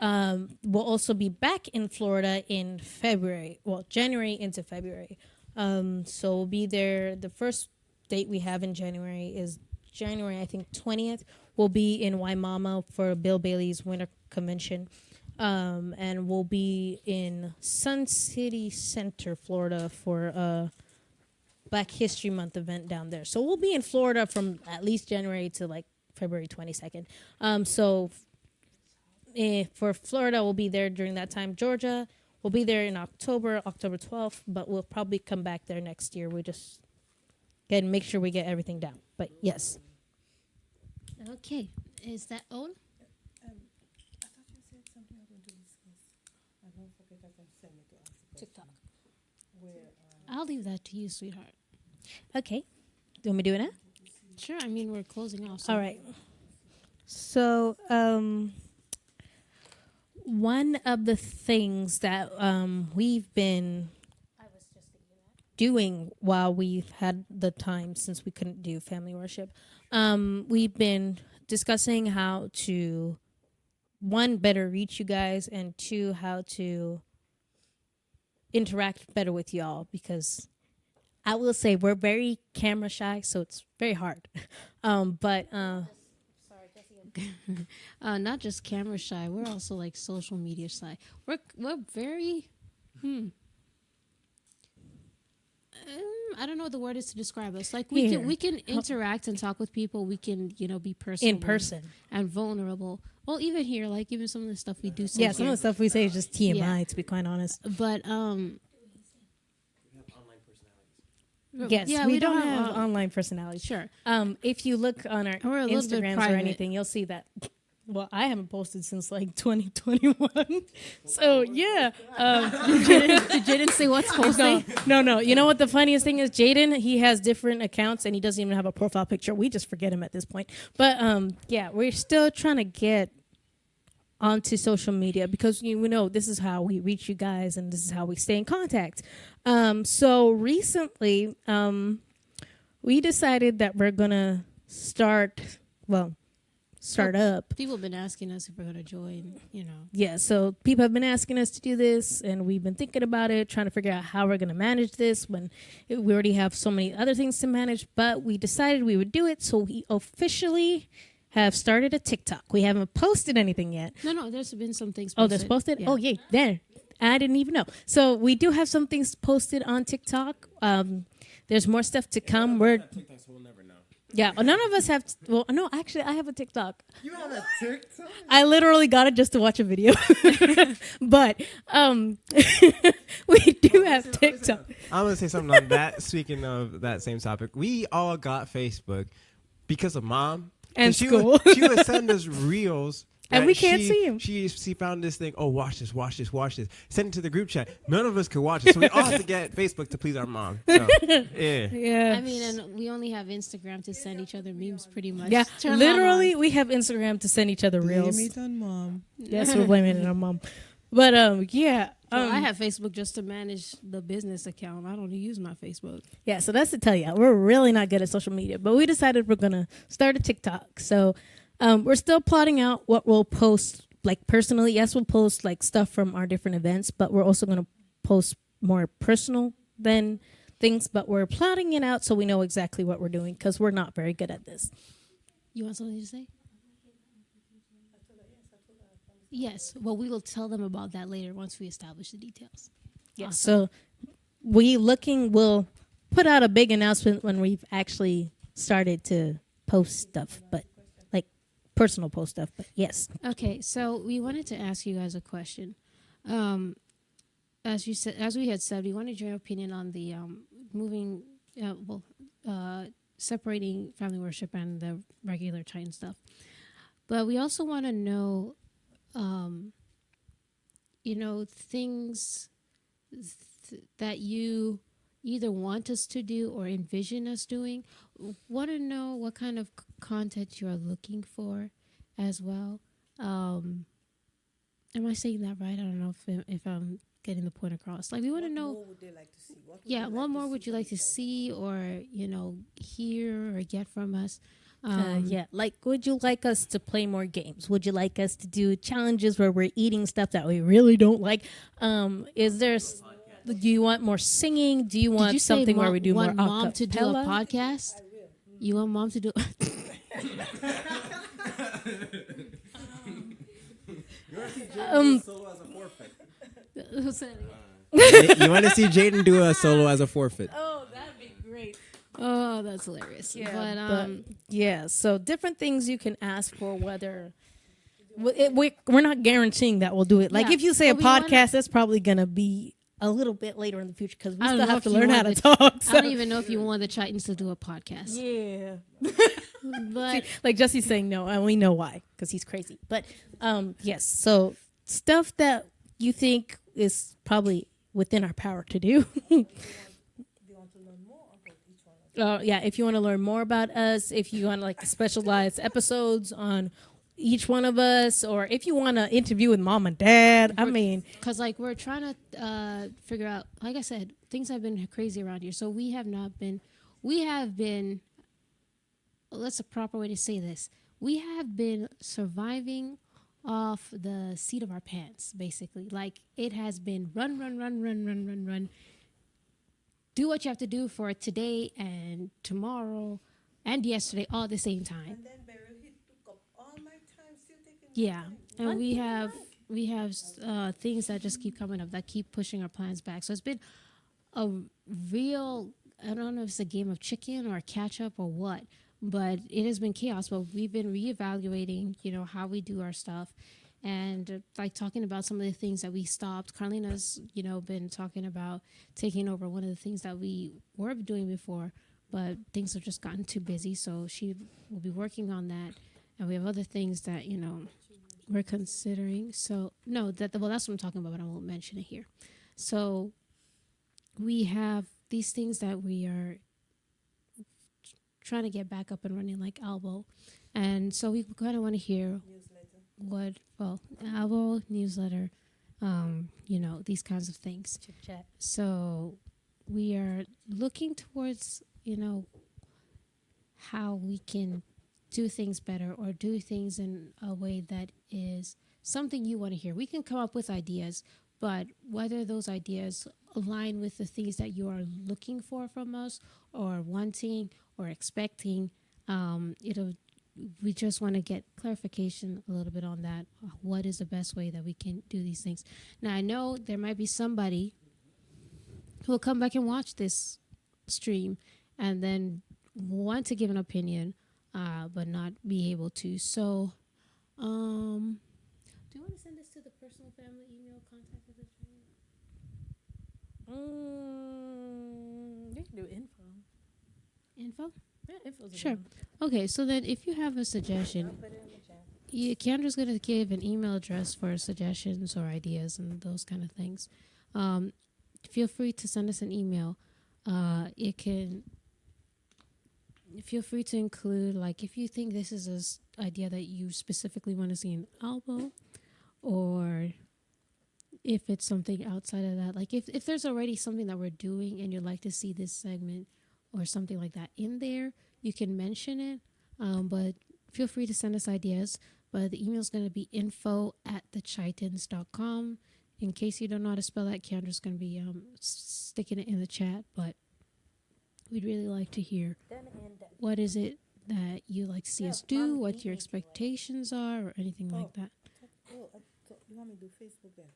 we'll also be back in Florida in February. Well, January into February. So we'll be there. The first date we have in January is January, I think, 20th. We'll be in Waimama for Bill Bailey's Winter Convention. And we'll be in Sun City Center, Florida for a Black History Month event down there. So we'll be in Florida from at least January to like February 22nd. For Florida, we'll be there during that time. Georgia, we'll be there in October 12th, but we'll probably come back there next year. We just make sure we get everything down. But yes. Okay. Is that all? I thought you said something I want to discuss. I don't forget I can send it to us. TikTok. Where, I'll leave that to you, sweetheart. Okay. Do you want me to do it now? Sure. I mean, we're closing off. So. All right. So, one of the things that we've been doing while we've had the time since we couldn't do family worship, we've been discussing how to, one, better reach you guys, and two, how to interact better with y'all, because I will say we're very camera shy, so it's very hard. Not just camera shy, we're also like social media shy. We're very I don't know what the word is to describe us. Like we can interact and talk with people. We can be personal in person and vulnerable. Well, even here, like even some of the stuff we do say. Yeah, some of the stuff we say is just TMI, to be quite honest. But yes, yeah, we don't have online personalities. Sure. If you look on our Instagrams or anything, you'll see that. Well, I haven't posted since like 2021. So yeah. Did Jaden say what's posting? No. You know what the funniest thing is? Jaden, he has different accounts and he doesn't even have a profile picture. We just forget him at this point. But yeah, we're still trying to get onto social media because we know this is how we reach you guys and this is how we stay in contact. So recently, we decided that we're gonna start up. People have been asking us if we're going to join, Yeah, so people have been asking us to do this, and we've been thinking about it, trying to figure out how we're going to manage this when we already have so many other things to manage, but we decided we would do it, so we officially have started a TikTok. We haven't posted anything yet. No, there's been some things posted. Oh, there's posted? Yeah. Oh, yeah, there. I didn't even know. So we do have some things posted on TikTok. There's more stuff to come. Yeah, well, none of us have. Well, no, actually, I have a TikTok. You have a TikTok? I literally got it just to watch a video. But we do have TikTok. I'm going to say something on that. Speaking of that same topic, we all got Facebook because of Mom. And school. She would send us reels. And we can't see him. She found this thing. Oh, watch this. Send it to the group chat. None of us could watch it, so we all have to get Facebook to please our mom. So, yeah. I mean, and we only have Instagram to send each other memes, pretty much. Yeah, literally, we have Instagram to send each other reels. Blame it on Mom. Yes, we're blaming it on Mom. But yeah. Well, I have Facebook just to manage the business account. I don't use my Facebook. Yeah, so that's to tell you, we're really not good at social media. But we decided we're gonna start a TikTok. So. We're still plotting out what we'll post, like personally. Yes, we'll post like stuff from our different events, but we're also going to post more personal than things. But we're plotting it out so we know exactly what we're doing because we're not very good at this. You want something to say? Yes. Well, we will tell them about that later once we establish the details. Yeah. Awesome. So we'll put out a big announcement when we've actually started to post stuff, but. Personal post stuff, but yes. Okay, so we wanted to ask you guys a question. As we had said, we wanted your opinion on the separating family worship and the regular Titan stuff. But we also want to know things that you either want us to do or envision us doing. Want to know what kind of content you are looking for as well. Am I saying that right? I don't know if I'm getting the point across. Like, we want to know. What more would they like to see? What more would you like to see or hear or get from us? Like, would you like us to play more games? Would you like us to do challenges where we're eating stuff that we really don't like? Do you want more singing? Do you Did want you say something where we do more want mom to do a acapella? podcast? You want mom to do? Solo as a forfeit. You want to see Jaden do a solo as a forfeit? Oh, that'd be great. Oh, that's hilarious. Yeah, so different things you can ask for, whether we're not guaranteeing that we'll do it. Like, Yeah, if you say a but we wanna- podcast, that's probably going to be a little bit later in the future because we I don't still know have if to you learn how want to the- talk. I don't even know if you want the Chitans to do a podcast. Yeah. But Like Jesse's saying no, and we know why, because he's crazy. But yes, so stuff that you think is probably within our power to do. Yeah, if you want to learn more about us, if you want like specialized episodes on each one of us, or if you want to interview with mom and dad, because we're trying to figure out, like I said, things have been crazy around here. So we have been, what's the proper way to say this? We have been surviving off the seat of our pants, basically. Like, it has been run. Do what you have to do for today and tomorrow and yesterday all at the same time. And then Beryl, he took up all my time, still taking Yeah, my time. and we have things that just keep coming up that keep pushing our plans back. So it's been a real, I don't know if it's a game of chicken or catch up or what, but it has been chaos. But we've been reevaluating, how we do our stuff, and talking about some of the things that we stopped. Carlina's, been talking about taking over one of the things that we were doing before, but things have just gotten too busy. So she will be working on that, and we have other things that we're considering. So no, that's what I'm talking about, but I won't mention it here. So we have these things that we are trying to get back up and running, like Albo, and so we kind of want to hear Albo, newsletter, these kinds of things. Chit Chat. So we are looking towards how we can do things better or do things in a way that is something you want to hear. We can come up with ideas, but whether those ideas align with the things that you are looking for from us or wanting or expecting, we just want to get clarification a little bit on that. What is the best way that we can do these things? Now, I know there might be somebody who will come back and watch this stream and then want to give an opinion, but not be able to. So, do you want to send this to the personal family email contact of the stream? You can do info. Info? Yeah, info's Sure. Okay, so then if you have a suggestion, Keandra's going to give an email address for suggestions or ideas and those kind of things. Feel free to send us an email. Feel free to include, if you think this is an idea that you specifically want to see in Albo, or if it's something outside of that. Like, if there's already something that we're doing and you'd like to see this segment or something like that in there, you can mention it. But feel free to send us ideas. But the email is going to be info@thechitans.com. In case you don't know how to spell that, Keandra's going to be sticking it in the chat. But we'd really like to hear what is it that you like to see us do, what your expectations are, or anything like that. Oh, you want me to do Facebook then?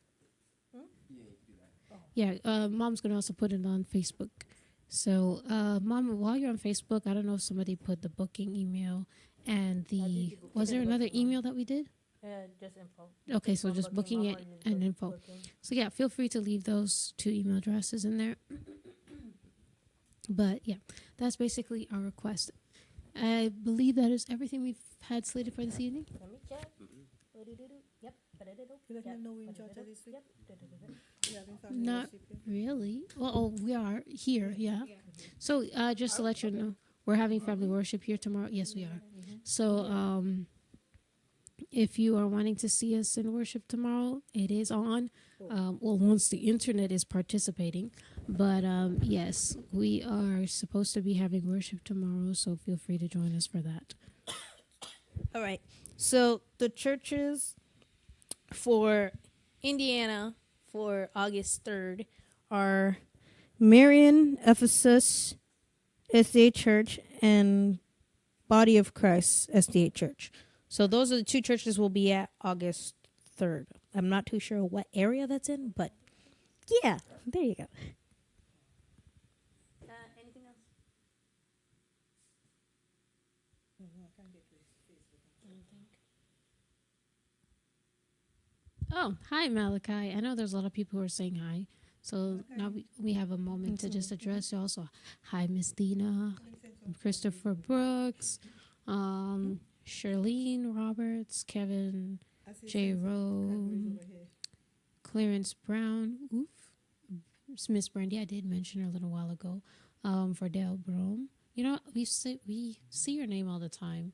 Yeah, Mom's going to also put it on Facebook. So, Mom, while you're on Facebook, I don't know if somebody put the booking email and was there another email that we did? Just info. Okay, so just booking it and info. So, yeah, feel free to leave those two email addresses in there. But, yeah, that's basically our request. I believe that is everything we've had slated for this evening. Let me check. Yep. You let them know we're in Georgia this week? We're having family Not worship here. really. Well, oh, we are here, yeah. So just to let you know, we're having family worship here tomorrow. Yes, we are. So if you are wanting to see us in worship tomorrow, it is on. Well, once the internet is participating. But yes, we are supposed to be having worship tomorrow, so feel free to join us for that. All right. So the churches for Indiana for August 3rd are Marion, Ephesus, SDA Church, and Body of Christ, SDA Church. So those are the two churches we'll be at August 3rd. I'm not too sure what area that's in, but yeah, there you go. Anything else? Oh, hi, Malachi. I know there's a lot of people who are saying hi. So now we have a moment to just address you. Also, hi, Miss Dina, Christopher Brooks, Charlene Roberts, Kevin J. Rowe, Clarence Brown. Oof. Miss Brandy, I did mention her a little while ago. For Dale Brome. You know, we see your name all the time.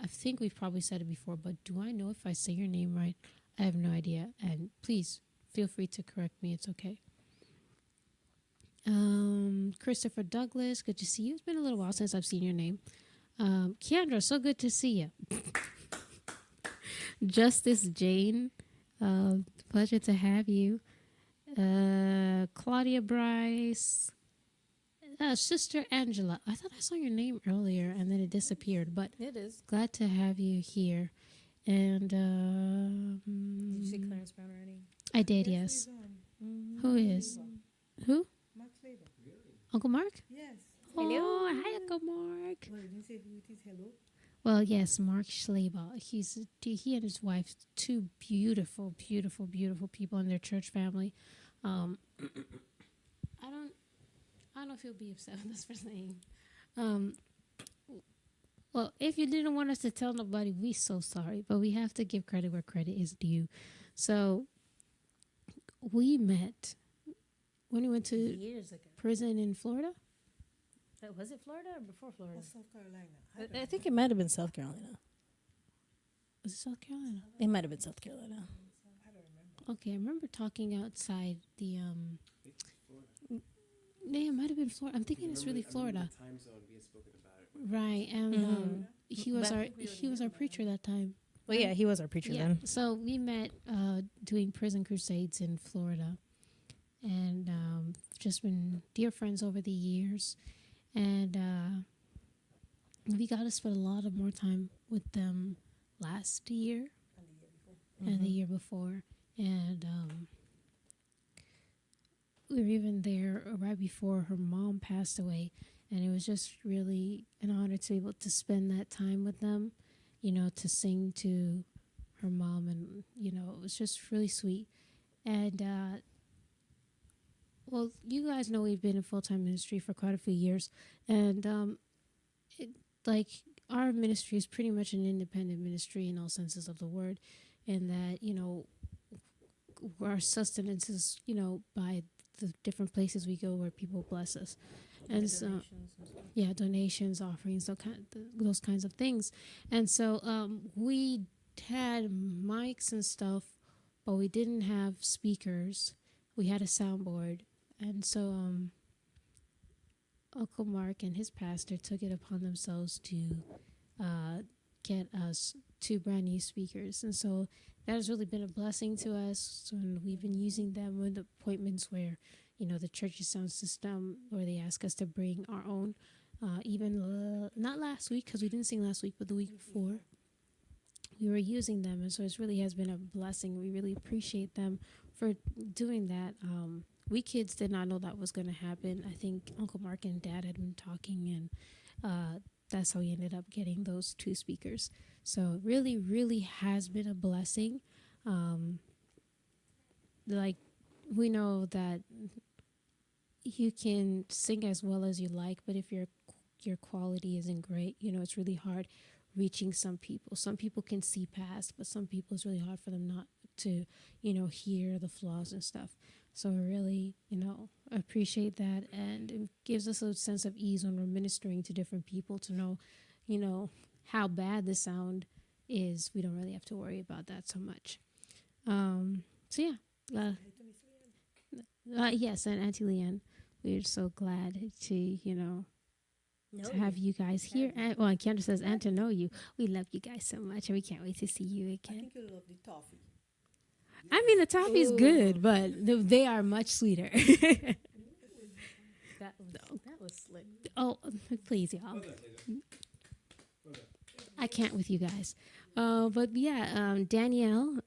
I think we've probably said it before, but do I know if I say your name right? I have no idea. And please feel free to correct me. It's okay. Christopher Douglas, good to see you. It's been a little while since I've seen your name. Keandra, so good to see you. Justice Jane, pleasure to have you. Claudia Bryce, Sister Angela. I thought I saw your name earlier and then it disappeared, but It is. glad to have you here. And Did you see Clarence Brown already? I did, yes. Who is? Who? Mark Flavor. Uncle Mark? Yes. Oh, hi, Uncle Mark. Well, you didn't say who it is. Hello. Well, yes, Mark Schleba. He and his wife, two beautiful, beautiful, beautiful people in their church family. I don't know if he'll be upset with us for saying. Well, if you didn't want us to tell nobody, we so sorry, but we have to give credit where credit is due. So we met when we went to Years ago. prison in Florida. Was it Florida or before Florida? That's South Carolina. I think it might have been South Carolina. Was it South Carolina? It might have been South Carolina. Okay, I remember talking outside the Yeah, it might have been Florida. I'm thinking it's really Florida. Time zone we had spoken about it. Right, and he was our preacher that time. Well, yeah, he was our preacher Yeah, then. so we met doing prison crusades in Florida, and just been dear friends over the years, and we got to spend a lot of more time with them last year and the year before, and we were even there right before her mom passed away, and it was just really an honor to be able to spend that time with them, you know, to sing to her mom, and you know, it was just really sweet. And well, you guys know we've been in full-time ministry for quite a few years, and like our ministry is pretty much an independent ministry in all senses of the word, in that, you know, our sustenance is, you know, by the different places we go where people bless us, and so yeah, donations, offerings, those kinds of things. And so we had mics and stuff, but we didn't have speakers. We had a soundboard, and so Uncle Mark and his pastor took it upon themselves to get us 2 brand new speakers, and so that has really been a blessing to us. And we've been using them with appointments where, you know, the church's sound system, where they ask us to bring our own. Even not last week, because we didn't sing last week, but the week before, we were using them, and so it really has been a blessing. We really appreciate them for doing that. We kids did not know that was going to happen. I think Uncle Mark and Dad had been talking, and that's how we ended up getting those 2 speakers. So it really, really has been a blessing. Like, we know that you can sing as well as you like, but if your quality isn't great, you know, it's really hard reaching some people. Some people can see past, but some people it's really hard for them not to, hear the flaws and stuff. So we really, appreciate that. And it gives us a sense of ease when we're ministering to different people to know, how bad the sound is. We don't really have to worry about that so much. So yeah. Yes, and Auntie Leanne, we're so glad to, to have you guys here. And, Kendra says, and to know you. We love you guys so much, and we can't wait to see you I again. think you love the toffee. I mean, the toffee is good, but they are much sweeter. That was slick. Oh, please, y'all. I can't with you guys. But yeah, Danielle,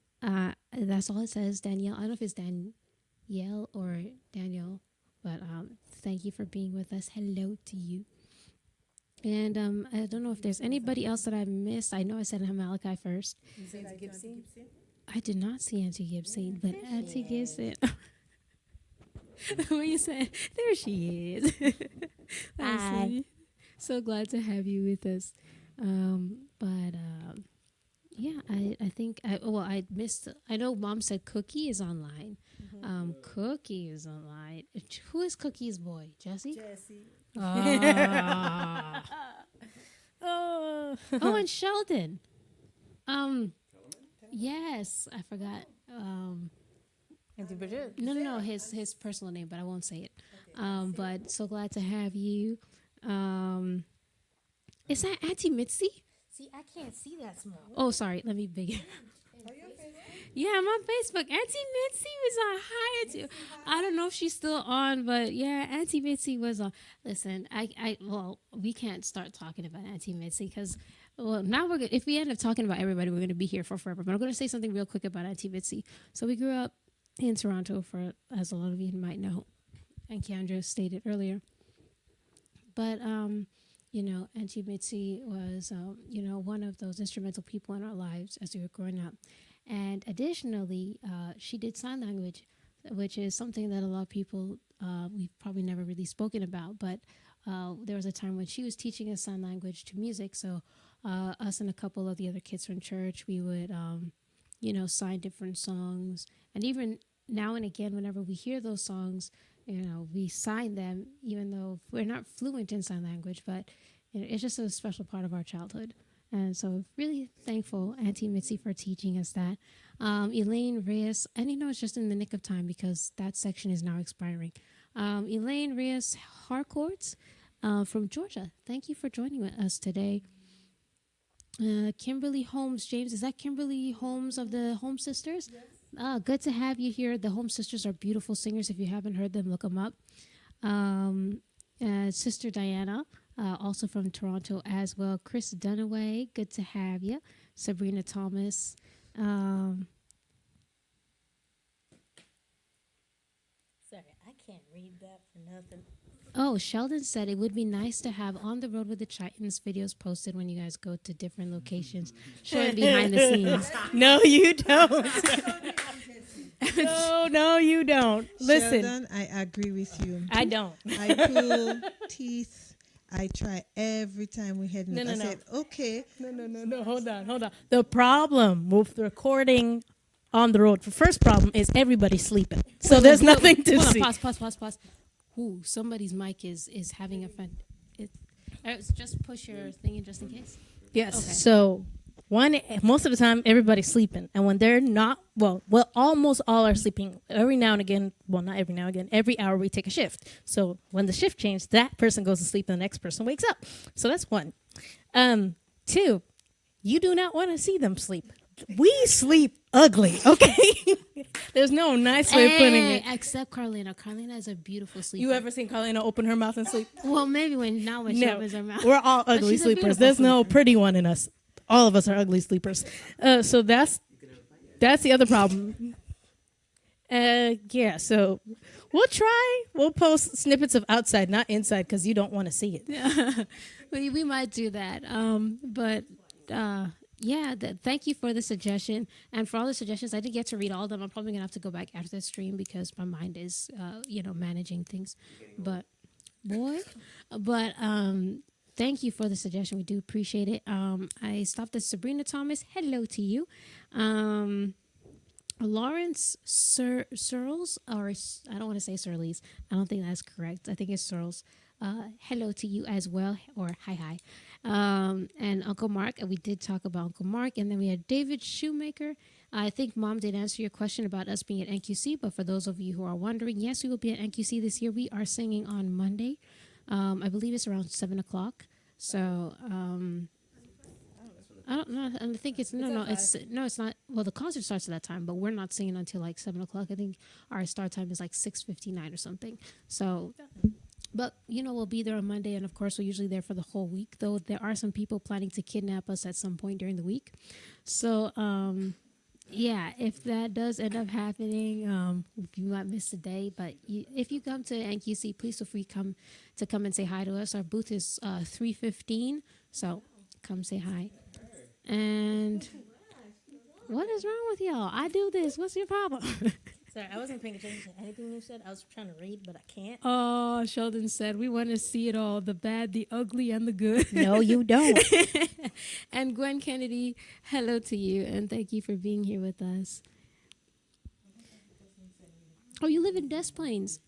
that's all it says, Danielle. I don't know if it's Danielle or Daniel, but thank you for being with us. Hello to you. And I don't know if there's anybody else that I missed. I know I said Malachi first. Gibson? I did not see Auntie Gibson, but Auntie Gibson. When you said, there she is. Hi. So glad to have you with us. Yeah, I think, I missed, I know Mom said Cookie is online. Cookie is online. Who is Cookie's boy? Jesse? Ah. Oh. And Sheldon. Yes, I forgot. Auntie Bridget. No, his personal name, but I won't say it. But so glad to have you. Is that Auntie Mitzi? See, I can't see that small. Oh, sorry. Let me big it. Yeah, I'm on Facebook. Auntie Mitzi was on. Hi, Auntie. I don't know if she's still on, but yeah, Auntie Mitzi was on. Listen, we can't start talking about Auntie Mitzi because, now if we end up talking about everybody, we're going to be here for forever. But I'm going to say something real quick about Auntie Mitzi. So we grew up in Toronto, as a lot of you might know, and Kendra stated earlier. But Auntie Mitzi was, one of those instrumental people in our lives as we were growing up. And additionally, she did sign language, which is something that a lot of people, we've probably never really spoken about. But there was a time when she was teaching us sign language to music. So us and a couple of the other kids from church, we would, sign different songs. And even now and again, whenever we hear those songs, we sign them, even though we're not fluent in sign language, but it's just a special part of our childhood. And so really thankful, Auntie Mitzi, for teaching us that. Elaine Reyes, and it's just in the nick of time because that section is now expiring. Elaine Reyes Harcourt from Georgia, thank you for joining us today. Kimberly Holmes James, is that Kimberly Holmes of the Holmes Sisters? Yes. Good to have you here. The Holmes Sisters are beautiful singers. If you haven't heard them, look them up. Sister Diana, also from Toronto as well. Chris Dunaway, good to have you. Sabrina Thomas. Sorry, I can't read that for nothing. Oh, Sheldon said it would be nice to have On the Road with the Chitans videos posted when you guys go to different locations, showing behind the scenes. No, you don't. No, you don't. Listen. Sheldon, I agree with you. I don't. I pull teeth. I try every time we head. I said, okay. No. Hold on. The problem with recording on the road, the first problem is everybody's sleeping. So there's nothing to see. Pause. Ooh, somebody's mic is having a fun. Just push your thing in just in case. Yes. Okay. So most of the time everybody's sleeping, and when they're not, almost all are sleeping. Every now and again, not every now and again, every hour we take a shift. So when the shift changes, that person goes to sleep and the next person wakes up. So that's one. Two, you do not want to see them sleep. We sleep ugly, okay? There's no nice way of putting it. Except Carlina. Carlina is a beautiful sleeper. You ever seen Carlina open her mouth and sleep? Well, maybe when she opens her mouth. We're all ugly sleepers. There's no pretty one in us. All of us are ugly sleepers. So that's the other problem. So we'll try. We'll post snippets of outside, not inside, because you don't want to see it. Yeah. we might do that. Thank you for the suggestion and for all the suggestions. I didn't get to read all of them. I'm probably gonna have to go back after the stream because my mind is, managing things. Thank you for the suggestion. We do appreciate it. I stopped at Sabrina Thomas. Hello to you. Lawrence Searles, or I don't want to say Surleys. I don't think that's correct. I think it's Searles. Hello to you as well, or hi. And Uncle Mark, and we did talk about Uncle Mark. And then we had David Shoemaker. I think Mom did answer your question about us being at NQC, but for those of you who are wondering, yes, we will be at NQC this year. We are singing on Monday. I believe it's around 7 o'clock. So, I don't know. I think it's it's not. Well, the concert starts at that time, but we're not singing until like 7 o'clock. I think our start time is like 6:59 or something. So, but we'll be there on Monday, and of course, we're usually there for the whole week. Though there are some people planning to kidnap us at some point during the week. So, yeah, if that does end up happening, you might miss a day. But if you come to NQC, please feel free come and say hi to us. Our booth is 315, so come say hi. And what is wrong with y'all? I do this. What's your problem? Sorry, I wasn't paying attention to anything you said. I was trying to read, but I can't. Oh, Sheldon said, we want to see it all, the bad, the ugly, and the good. No, you don't. And Gwen Kennedy, hello to you, and thank you for being here with us. Oh, you live in Des Plaines.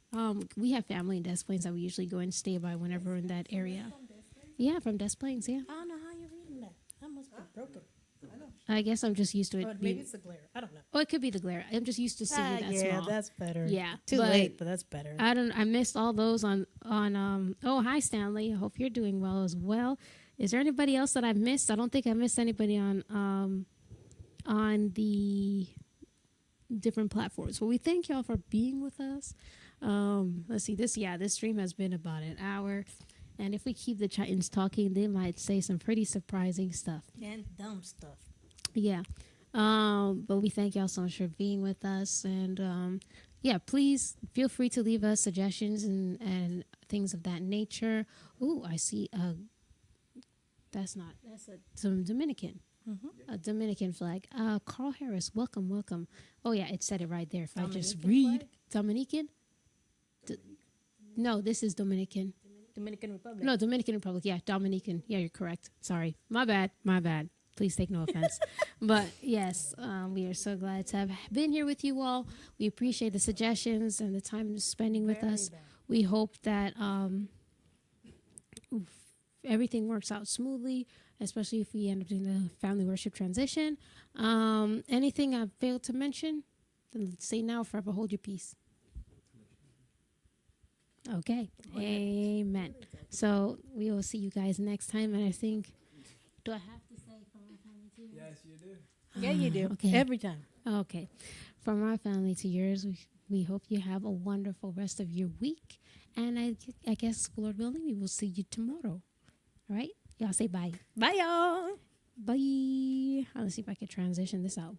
We have family in Des Plaines that we usually go and stay by whenever we're in that area. Yeah, from Des Plaines, yeah. I don't know how you're reading that. That must be broken. I guess I'm just used to it. Or maybe it's the glare. I don't know. Oh, it could be the glare. I'm just used to seeing it that yeah, small. that's better. Yeah, Too late, but that's better. I missed all those on. Oh, hi Stanley. I hope you're doing well as well. Is there anybody else that I missed? I don't think I missed anybody on the different platforms. Well, we thank y'all for being with us. Let's see. This stream has been about an hour. And if we keep the Chitans talking, they might say some pretty surprising stuff. And dumb stuff. Yeah. But we thank y'all so much for being with us. And yeah, please feel free to leave us suggestions and things of that nature. Ooh, I see that's some Dominican. Mm-hmm. A Dominican flag. Carl Harris, welcome. Oh yeah, it said it right there. If Dominican I just read flag? Dominican. No, this is Dominican. Dominican Republic. No, Dominican Republic. Yeah, Dominican. Yeah, you're correct. Sorry. My bad. Please take no offense. But yes, we are so glad to have been here with you all. We appreciate the suggestions and the time spending with us. Bad. We hope that everything works out smoothly, especially if we end up doing the family worship transition. Anything I failed to mention, then say now, forever hold your peace. Okay. Amen. So we will see you guys next time. And I think, do I have to say from my family to yours? Yes, you do. Yeah, you do. Okay. Every time. Okay. From our family to yours, we hope you have a wonderful rest of your week. And I guess, Lord willing, we will see you tomorrow. All right? Y'all say bye. Bye, y'all. Bye. Let's see if I can transition this out.